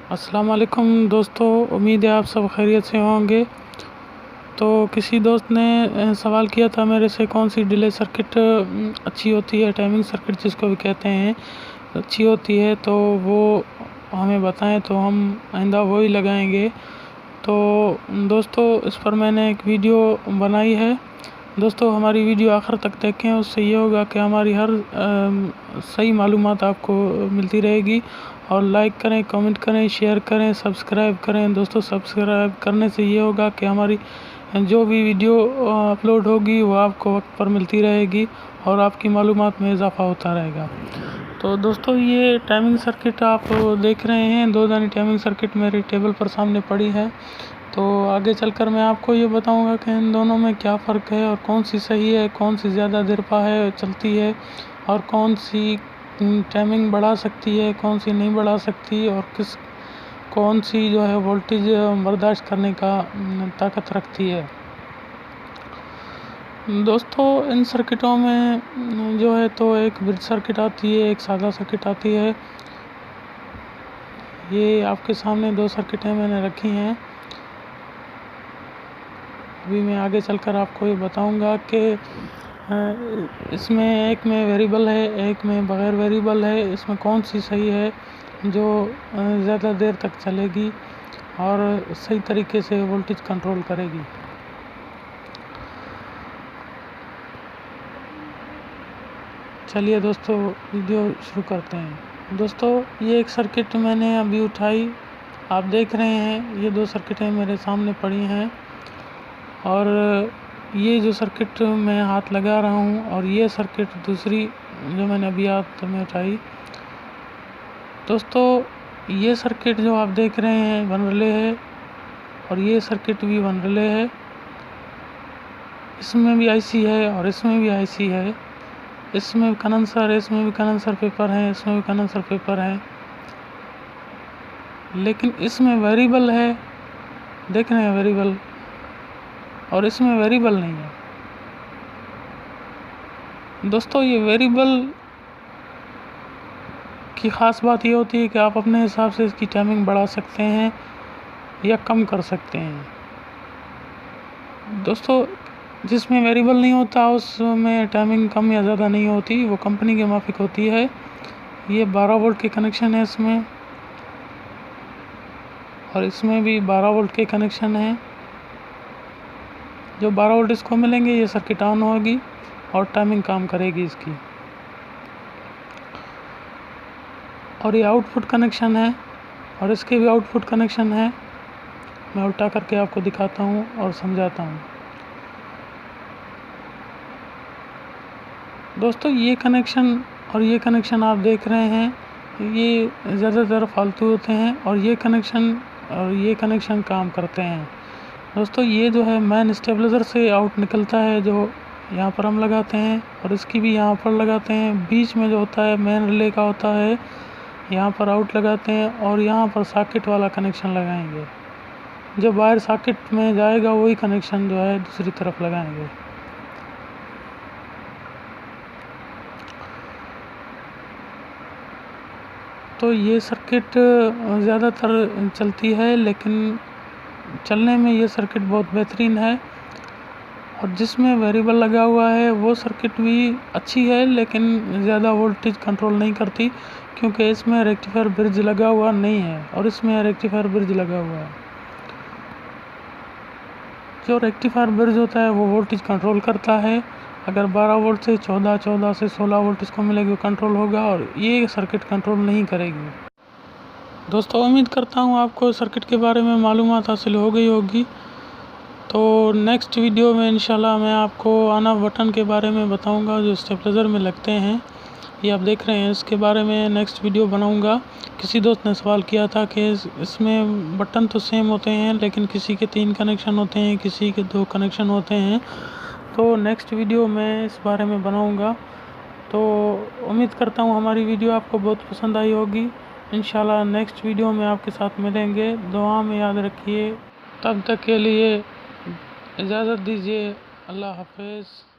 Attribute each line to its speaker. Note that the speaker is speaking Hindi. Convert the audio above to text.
Speaker 1: अस्सलाम वालेकुम दोस्तों, उम्मीद है आप सब खैरियत से होंगे। तो किसी दोस्त ने सवाल किया था मेरे से कौन सी डिले सर्किट अच्छी होती है, टाइमिंग सर्किट जिसको भी कहते हैं अच्छी होती है, तो वो हमें बताएं तो हम आइंदा वही लगाएंगे। तो दोस्तों इस पर मैंने एक वीडियो बनाई है। दोस्तों हमारी वीडियो आखिर तक देखें, उससे ये होगा कि हमारी हर सही मालूमात आपको मिलती रहेगी। और लाइक करें, कमेंट करें, शेयर करें, सब्सक्राइब करें। दोस्तों सब्सक्राइब करने से ये होगा कि हमारी जो भी वीडियो अपलोड होगी वो आपको वक्त पर मिलती रहेगी और आपकी मालूमात में इजाफ़ा होता रहेगा। तो दोस्तों ये टाइमिंग सर्किट आप देख रहे हैं, दो दानी टाइमिंग सर्किट मेरी टेबल पर सामने पड़ी है। तो आगे चलकर मैं आपको ये बताऊंगा कि इन दोनों में क्या फ़र्क है और कौन सी सही है, कौन सी ज़्यादा देर पा है चलती है और कौन सी टाइमिंग बढ़ा सकती है, कौन सी नहीं बढ़ा सकती और कौन सी जो है वोल्टेज बर्दाश्त करने का ताकत रखती है। दोस्तों इन सर्किटों में जो है तो एक ब्रिज सर्किट आती है, एक सादा सर्किट आती है। ये आपके सामने दो सर्किटें मैंने रखी हैं। अभी मैं आगे चलकर आपको ये बताऊंगा कि इसमें एक में वेरिएबल है, एक में बग़ैर वेरिएबल है। इसमें कौन सी सही है जो ज़्यादा देर तक चलेगी और सही तरीके से वोल्टेज कंट्रोल करेगी। चलिए दोस्तों वीडियो शुरू करते हैं। दोस्तों ये एक सर्किट मैंने अभी उठाई, आप देख रहे हैं ये दो सर्किटें मेरे सामने पड़ी हैं और ये जो सर्किट मैं हाथ लगा रहा हूँ और ये सर्किट दूसरी जो मैंने अभी हाथ में उठाई। दोस्तों ये सर्किट जो आप देख रहे हैं बन रिले है और ये सर्किट भी बन रिले है। इसमें भी आईसी है और इसमें भी आईसी है। इसमें कंडेंसर है, इसमें भी कंडेंसर पेपर है, इसमें भी कंडेंसर पेपर है, लेकिन इसमें वेरिएबल है, देख रहे हैं वेरिएबल, और इसमें वेरिएबल नहीं है। दोस्तों ये वेरिएबल की ख़ास बात ये होती है कि आप अपने हिसाब से इसकी टाइमिंग बढ़ा सकते हैं या कम कर सकते हैं। दोस्तों जिसमें वेरिएबल नहीं होता उसमें टाइमिंग कम या ज़्यादा नहीं होती, वो कंपनी के माफिक होती है। ये 12 वोल्ट के कनेक्शन है इसमें और इसमें भी 12 वोल्ट के कनेक्शन है। जो 12 वोल्ट इसको मिलेंगे ये सर्किट ऑन होगी और टाइमिंग काम करेगी इसकी। और ये आउटपुट कनेक्शन है और इसके भी आउटपुट कनेक्शन है। मैं उल्टा करके आपको दिखाता हूँ और समझाता हूँ। दोस्तों ये कनेक्शन और ये कनेक्शन आप देख रहे हैं, ये ज़्यादातर फालतू होते हैं और ये कनेक्शन काम करते हैं। दोस्तों ये जो है मेन स्टेबलाइज़र से आउट निकलता है, जो यहाँ पर हम लगाते हैं और इसकी भी यहाँ पर लगाते हैं। बीच में जो होता है मेन रिले का होता है, यहाँ पर आउट लगाते हैं और यहाँ पर सॉकेट वाला कनेक्शन लगाएंगे। जो बाहर सॉकेट में जाएगा वही कनेक्शन जो है दूसरी तरफ लगाएंगे। तो ये सर्किट ज़्यादातर चलती है, लेकिन चलने में ये सर्किट बहुत बेहतरीन है। और जिसमें वेरिएबल लगा हुआ है वो सर्किट भी अच्छी है, लेकिन ज़्यादा वोल्टेज कंट्रोल नहीं करती, क्योंकि इसमें रेक्टिफायर ब्रिज लगा हुआ नहीं है और इसमें रेक्टिफायर ब्रिज लगा हुआ है। जो रेक्टिफायर ब्रिज होता है वो वोल्टेज कंट्रोल करता है। अगर 12 वोल्ट से 14 से 16 वोल्ट इसको मिलेगी कंट्रोल होगा और ये सर्किट कंट्रोल नहीं करेगी। दोस्तों उम्मीद करता हूँ आपको सर्किट के बारे में मालूमात हासिल हो गई होगी। तो नेक्स्ट वीडियो में इंशाल्लाह मैं आपको ऑन ऑफ बटन के बारे में बताऊंगा जो स्टेबलाइज़र में लगते हैं। ये आप देख रहे हैं, इसके बारे में नेक्स्ट वीडियो बनाऊंगा। किसी दोस्त ने सवाल किया था कि इसमें बटन तो सेम होते हैं, लेकिन किसी के 3 कनेक्शन होते हैं, किसी के 2 कनेक्शन होते हैं। तो नेक्स्ट वीडियो मैं इस बारे में बनाऊंगा। तो उम्मीद करता हूँ हमारी वीडियो आपको बहुत पसंद आई होगी। इंशाल्लाह नेक्स्ट वीडियो में आपके साथ मिलेंगे। दुआ में याद रखिए। तब तक के लिए इजाज़त दीजिए। अल्लाह हाफ़िज़।